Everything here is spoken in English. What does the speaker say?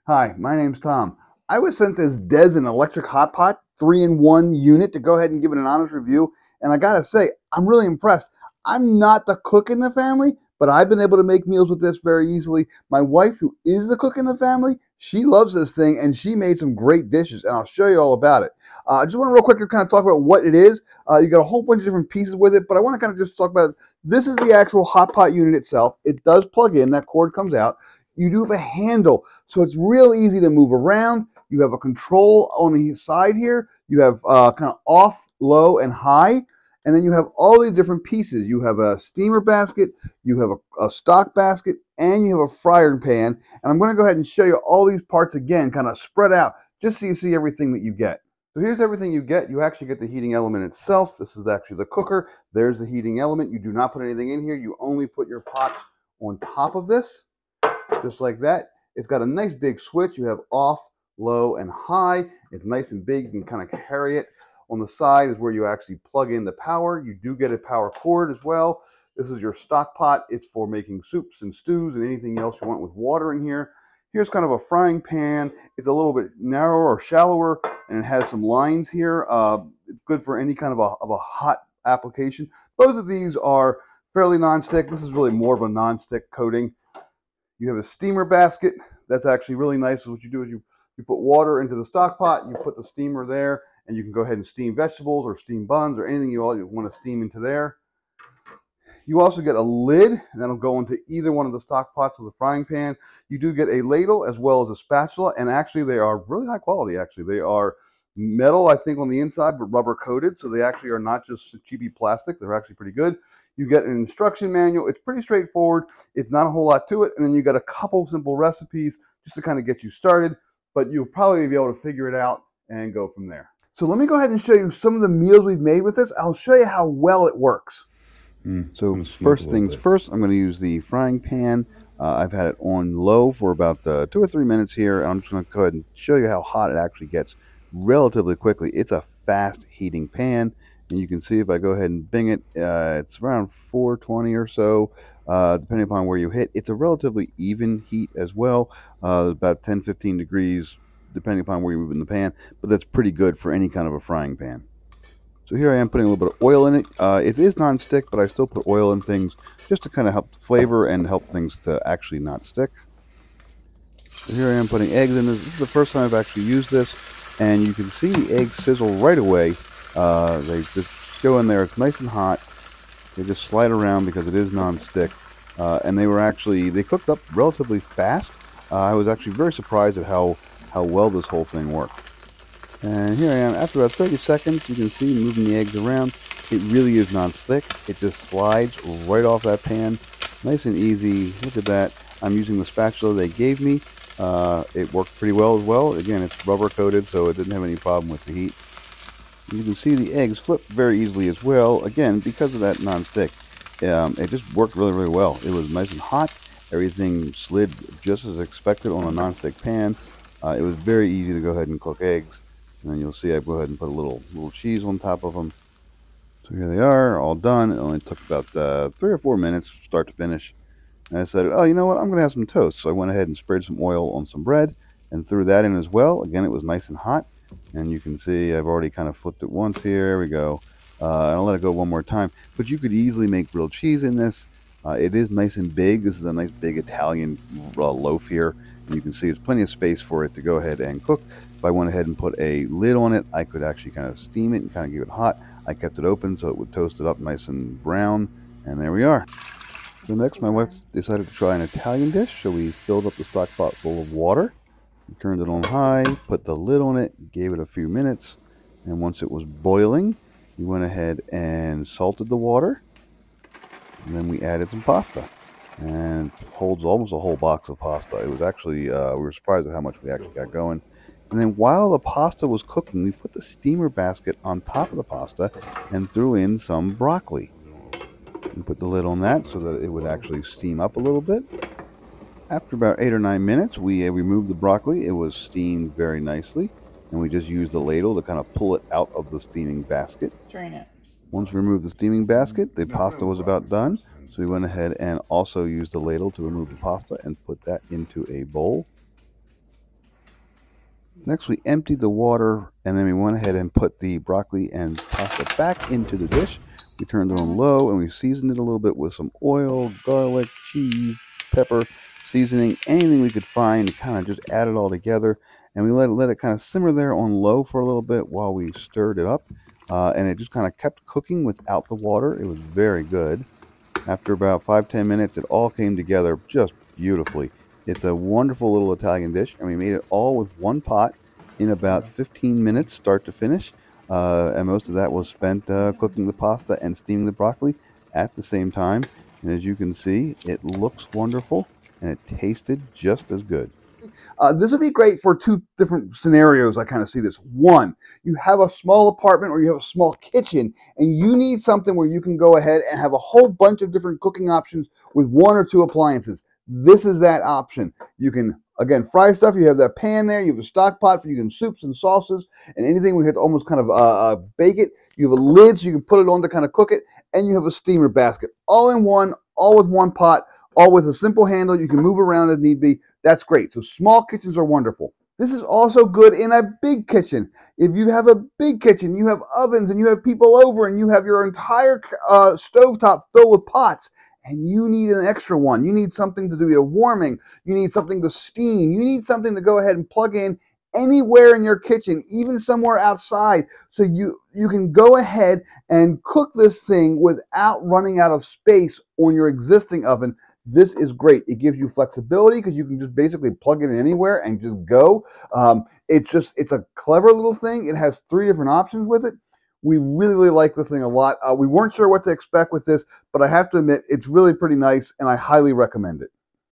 Hi, my name's Tom. I was sent this Dezin electric hot pot 3-in-1 unit to go ahead and give it an honest review. And I gotta say, I'm really impressed. I'm not the cook in the family, but I've been able to make meals with this very easily. My wife, who is the cook in the family, she loves this thing and she made some great dishes, and I'll show you all about it. I just want to real quick to kind of talk about what it is. You got a whole bunch of different pieces with it, but I want to kind of just talk about it. This is the actual hot pot unit itself. It does plug in, that cord comes out. You do have a handle, so it's real easy to move around. You have a control on the side here. You have kind of off, low, and high. And then you have all these different pieces. You have a steamer basket, you have a stock basket, and you have a fryer pan. And I'm going to go ahead and show you all these parts again, kind of spread out, just so you see everything that you get. So here's everything you get. You actually get the heating element itself. This is actually the cooker. There's the heating element. You do not put anything in here. You only put your pots on top of this, just like that. It's got a nice big switch. You have off, low, and high. It's nice and big. You can kind of carry it. On the side is where you actually plug in the power. You do get a power cord as well. This is your stock pot. It's for making soups and stews and anything else you want with water in here. Here's kind of a frying pan. It's a little bit narrower or shallower, and it has some lines here. It's good for any kind of a hot application. Both of these are fairly non-stick. This is really more of a non-stick coating. You have a steamer basket. That's actually really nice. What you do is you put water into the stock pot, you put the steamer there, and you can go ahead and steam vegetables or steam buns or anything you want to steam into there. You also get a lid, and that'll go into either one of the stock pots or the frying pan. You do get a ladle as well as a spatula, and actually they are really high quality. Actually, they are metal, I think, on the inside, but rubber coated, so they actually are not just cheapy plastic. They're actually pretty good. You get an instruction manual. It's pretty straightforward. It's not a whole lot to it, and then you got a couple simple recipes just to kind of get you started, but you'll probably be able to figure it out and go from there. So let me go ahead and show you some of the meals we've made with this. I'll show you how well it works. So first things first, I'm going to use the frying pan. I've had it on low for about 2 or 3 minutes here. I'm just going to go ahead and show you how hot it actually gets relatively quickly. It's a fast heating pan, and you can see if I go ahead and bing it, it's around 420 or so, depending upon where you hit. It's a relatively even heat as well, about 10-15 degrees depending upon where you move in the pan, but that's pretty good for any kind of a frying pan. So here I am putting a little bit of oil in it. It is non-stick, but I still put oil in things just to kind of help flavor and help things to actually not stick. So here I am putting eggs in this. This is the first time I've actually used this, and you can see the eggs sizzle right away. They just go in there. It's nice and hot. They just slide around because it is non-stick, and they cooked up relatively fast. I was actually very surprised at how well this whole thing worked. And here I am, after about 30 seconds, you can see moving the eggs around. It really is non-stick. It just slides right off that pan. Nice and easy. Look at that. I'm using the spatula they gave me. It worked pretty well as well. Again, it's rubber coated, so it didn't have any problem with the heat. You can see the eggs flip very easily as well. Again, because of that non-stick, it just worked really, really well. It was nice and hot. Everything slid just as expected on a non-stick pan. It was very easy to go ahead and cook eggs. And then you'll see I go ahead and put a little cheese on top of them. So here they are, all done. It only took about 3 or 4 minutes, start to finish. And I said, oh, you know what? I'm going to have some toast. So I went ahead and sprayed some oil on some bread and threw that in as well. Again, it was nice and hot. And you can see I've already kind of flipped it once here. There we go. And I'll let it go one more time. But you could easily make grilled cheese in this. It is nice and big. This is a nice big Italian loaf here. And you can see there's plenty of space for it to go ahead and cook. If I went ahead and put a lid on it, I could actually kind of steam it and kind of give it hot. I kept it open so it would toast it up nice and brown. And there we are. So next, my wife decided to try an Italian dish. So we filled up the stock pot full of water. We turned it on high, put the lid on it, gave it a few minutes. And once it was boiling, we went ahead and salted the water. And then we added some pasta. And it holds almost a whole box of pasta. It was actually, we were surprised at how much we actually got going. And then while the pasta was cooking, we put the steamer basket on top of the pasta and threw in some broccoli. We put the lid on that so that it would actually steam up a little bit. After about 8 or 9 minutes, we removed the broccoli. It was steamed very nicely. And we just used the ladle to kind of pull it out of the steaming basket. Drain it. Once we removed the steaming basket, the pasta was about done. So we went ahead and also used the ladle to remove the pasta and put that into a bowl. Next, we emptied the water, and then we went ahead and put the broccoli and pasta back into the dish. We turned it on low, and we seasoned it a little bit with some oil, garlic, cheese, pepper, seasoning, anything we could find to kind of just add it all together. And we let it kind of simmer there on low for a little bit while we stirred it up. And it just kind of kept cooking without the water. It was very good. After about 5-10 minutes, it all came together just beautifully. It's a wonderful little Italian dish, and we made it all with one pot in about 15 minutes, start to finish. And most of that was spent cooking the pasta and steaming the broccoli at the same time. And as you can see, it looks wonderful, and it tasted just as good. This would be great for two different scenarios. I kind of see this. One, you have a small apartment or you have a small kitchen and you need something where you can go ahead and have a whole bunch of different cooking options with one or two appliances. This is that option. You can, again, fry stuff. You have that pan there. You have a stock pot for you can soups and sauces and anything. We have to almost kind of bake it. You have a lid so you can put it on to kind of cook it. And you have a steamer basket. All in one, all with one pot, all with a simple handle. You can move around if need be. That's great. So small kitchens are wonderful. This is also good in a big kitchen. If you have a big kitchen, you have ovens and you have people over and you have your entire stovetop filled with pots and you need an extra one. You need something to do your warming. You need something to steam. You need something to go ahead and plug in anywhere in your kitchen, even somewhere outside, so you can go ahead and cook this thing without running out of space on your existing oven. This is great. It gives you flexibility because you can just basically plug it in anywhere and just go. It's a clever little thing. It has 3 different options with it. We really like this thing a lot. We weren't sure what to expect with this, but I have to admit it's really pretty nice and I highly recommend it.